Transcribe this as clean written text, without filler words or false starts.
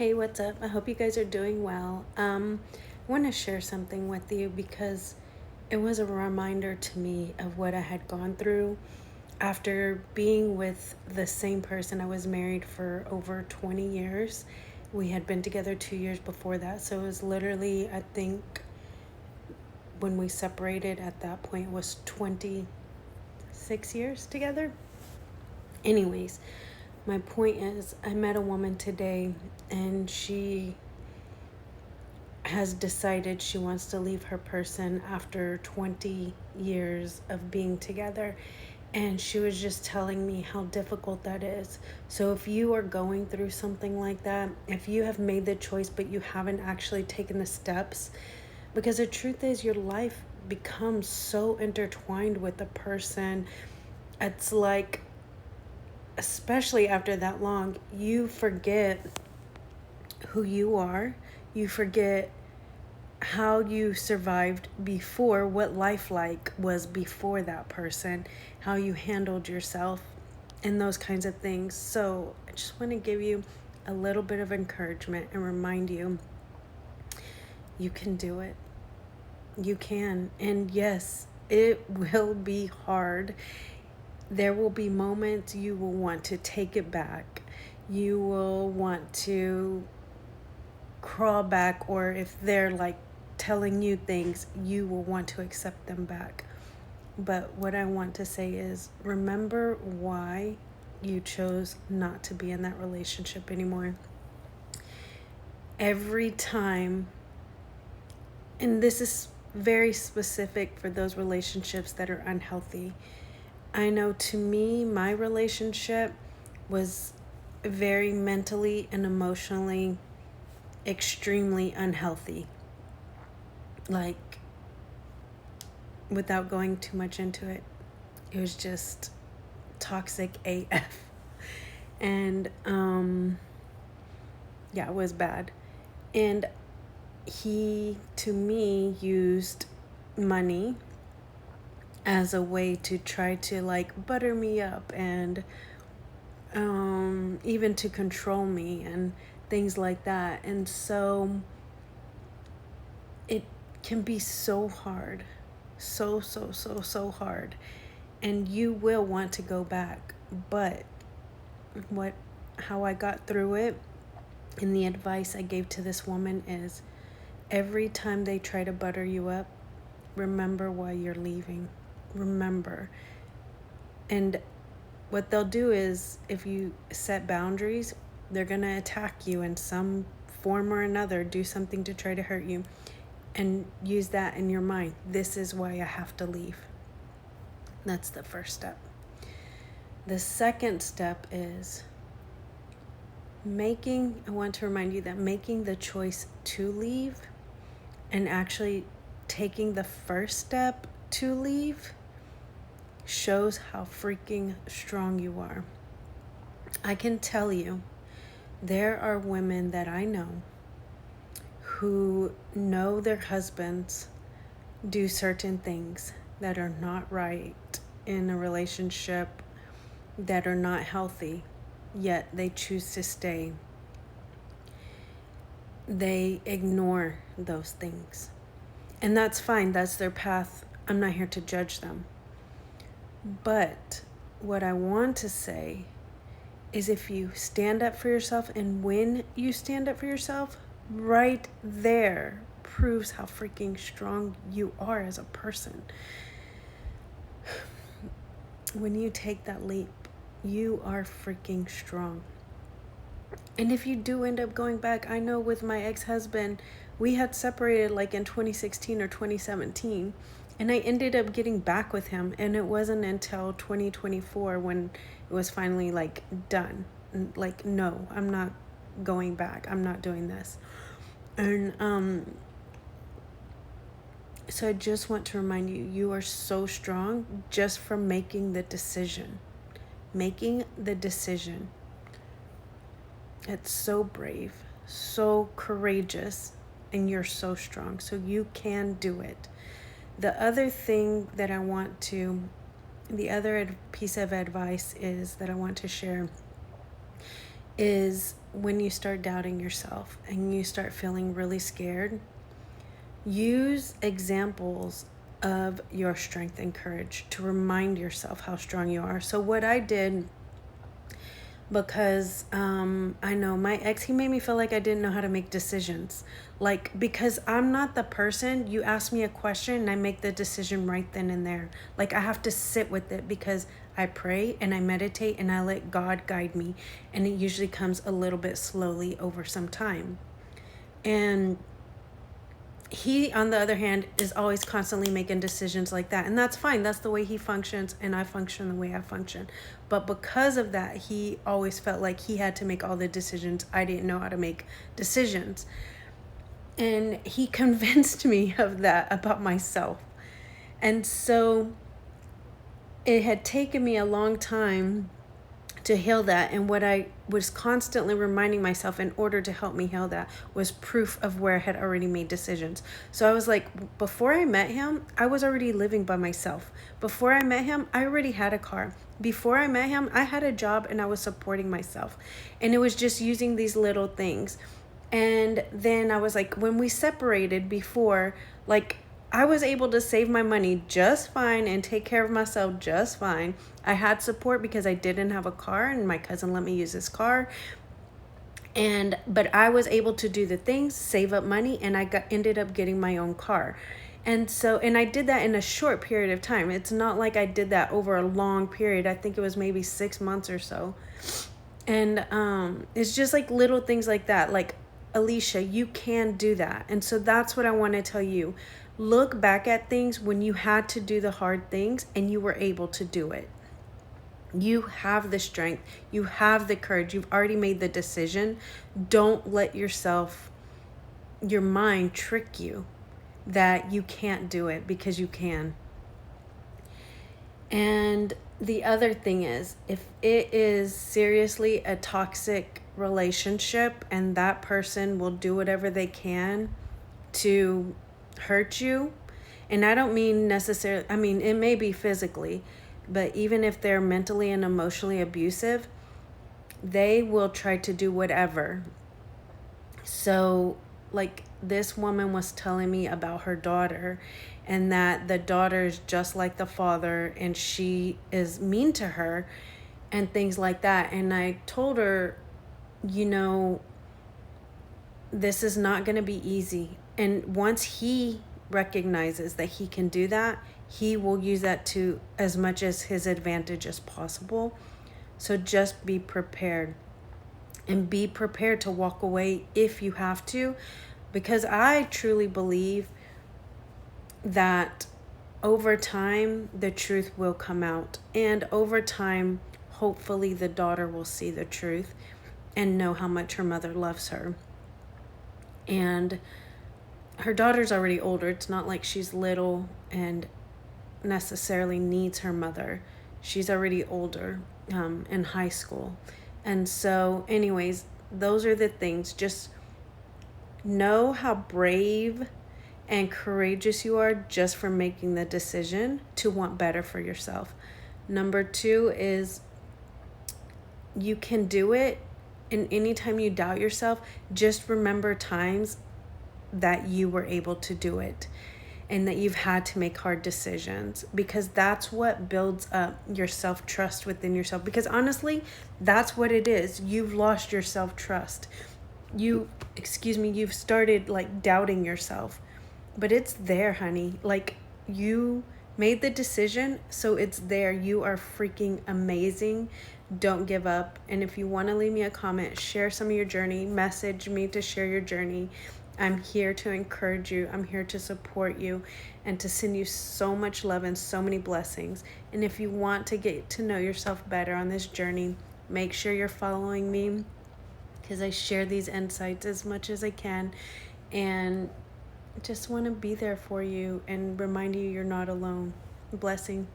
Hey, what's up? I hope you guys are doing well. I want to share something with you because it was a reminder to me of what I had gone through after being with the same person. I was married for over 20 years. We had been together 2 years before that. So it was literally, I think, when we separated at that point, it was 26 years together. Anyways, my point is, I met a woman today and she has decided she wants to leave her person after 20 years of being together. And she was just telling me how difficult that is. So if you are going through something like that, if you have made the choice but you haven't actually taken the steps, because the truth is your life becomes so intertwined with the person. It's like, especially after that long, you forget who you are. You forget how you survived before, what life like was before that person, how you handled yourself, and those kinds of things. So I just want to give you a little bit of encouragement and remind you, you can do it. You can. And yes, it will be hard. There will be moments you will want to take it back. You will want to crawl back, or if they're like telling you things, you will want to accept them back. But what I want to say is, remember why you chose not to be in that relationship anymore. Every time, and this is very specific for those relationships that are unhealthy. I know to me, my relationship was very mentally and emotionally extremely unhealthy. Like, without going too much into it, it was just toxic AF. And yeah, it was bad. And he, to me, used money as a way to try to like butter me up and even to control me and things like that. And so it can be so hard, so hard, and you will want to go back. But how I got through it, and the advice I gave to this woman is, every time they try to butter you up, remember why you're leaving. Remember. And what they'll do is, if you set boundaries, they're going to attack you in some form or another, do something to try to hurt you, and use that in your mind. This is why I have to leave. That's the first step. The second step is I want to remind you that making the choice to leave and actually taking the first step to leave shows how freaking strong you are. I can tell you, there are women that I know who know their husbands do certain things that are not right in a relationship, that are not healthy, yet they choose to stay. They ignore those things. And that's fine. That's their path. I'm not here to judge them. But what I want to say is, if you stand up for yourself, and when you stand up for yourself, right there proves how freaking strong you are as a person. When you take that leap, you are freaking strong. And if you do end up going back, I know with my ex-husband, we had separated like in 2016 or 2017, and I ended up getting back with him, and it wasn't until 2024 when it was finally like done. Like, no, I'm not going back. I'm not doing this. And so I just want to remind you, you are so strong just from making the decision. Making the decision. It's so brave, so courageous, and you're so strong. So you can do it. The other piece of advice is that I want to share is, when you start doubting yourself and you start feeling really scared, use examples of your strength and courage to remind yourself how strong you are. So what I did, because I know my ex, he made me feel like I didn't know how to make decisions. Like, because I'm not the person, you ask me a question and I make the decision right then and there. Like, I have to sit with it because I pray and I meditate and I let God guide me. And it usually comes a little bit slowly over some time. And he, on the other hand, is always constantly making decisions like that. And that's fine. That's the way he functions, and I function the way I function. But because of that, he always felt like he had to make all the decisions. I didn't know how to make decisions. And he convinced me of that about myself. And so it had taken me a long time to heal that. And what I was constantly reminding myself in order to help me heal that was proof of where I had already made decisions. So I was like, before I met him, I was already living by myself. Before I met him, I already had a car. Before I met him, I had a job and I was supporting myself. And it was just using these little things. And then I was like, when we separated before, like, I was able to save my money just fine and take care of myself just fine. I had support because I didn't have a car and my cousin let me use his car. But I was able to do the things, save up money, and ended up getting my own car. And I did that in a short period of time. It's not like I did that over a long period. I think it was maybe 6 months or so. And it's just like little things like that. Like, Alicia, you can do that. And so that's what I want to tell you. Look back at things when you had to do the hard things and you were able to do it. You have the strength. You have the courage. You've already made the decision. Don't let your mind trick you that you can't do it, because you can. And the other thing is, if it is seriously a toxic relationship and that person will do whatever they can to hurt you, and I don't mean necessarily, I mean, it may be physically, but even if they're mentally and emotionally abusive, they will try to do whatever. So, like, this woman was telling me about her daughter, and that the daughter is just like the father and she is mean to her and things like that. And I told her, this is not going to be easy. And once he recognizes that he can do that, he will use that to as much as his advantage as possible. So just be prepared, and be prepared to walk away if you have to, because I truly believe that over time the truth will come out, and over time hopefully the daughter will see the truth and know how much her mother loves her. And her daughter's already older. It's not like she's little and necessarily needs her mother. She's already older, in high school. And so anyways, those are the things. Just know how brave and courageous you are just for making the decision to want better for yourself. Number 2 is, you can do it. And anytime you doubt yourself, just remember times that you were able to do it and that you've had to make hard decisions, because that's what builds up your self-trust within yourself. Because honestly, that's what it is. You've lost your self-trust. You've started like doubting yourself, but it's there, honey. Like, you made the decision, so it's there. You are freaking amazing. Don't give up. And if you want to leave me a comment, share some of your journey, message me to share your journey. I'm here to encourage you. I'm here to support you and to send you so much love and so many blessings. And if you want to get to know yourself better on this journey, make sure you're following me, because I share these insights as much as I can, and just want to be there for you and remind you you're not alone. Blessing.